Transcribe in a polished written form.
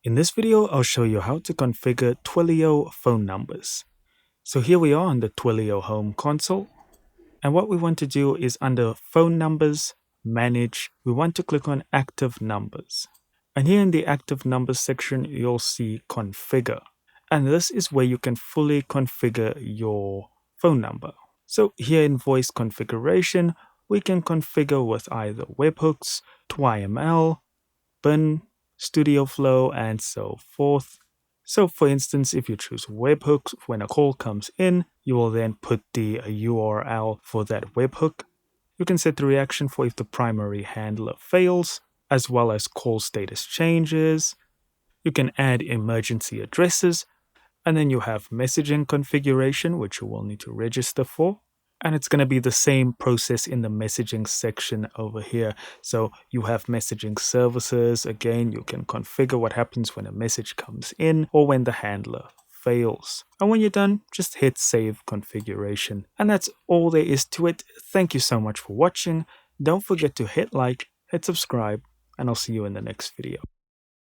In this video, I'll show you how to configure Twilio phone numbers. So here we are on the Twilio home console. And what we want to do is under phone numbers, manage, we want to click on active numbers. And here in the active numbers section, you'll see configure. And this is where you can fully configure your phone number. So here in voice configuration, we can configure with either webhooks, TWIML, bin, studio flow, and so forth. So for instance, if you choose webhooks, when a call comes in, you will then put the URL for that webhook. You can set the reaction for if the primary handler fails, as well as call status changes. You can add emergency addresses, and then you have messaging configuration, which you will need to register for. And it's going to be the same process in the messaging section over here. So you have messaging services. Again, you can configure what happens when a message comes in or when the handler fails. And when you're done, just hit save configuration. And that's all there is to it. Thank you so much for watching. Don't forget to hit like, hit subscribe, and I'll see you in the next video.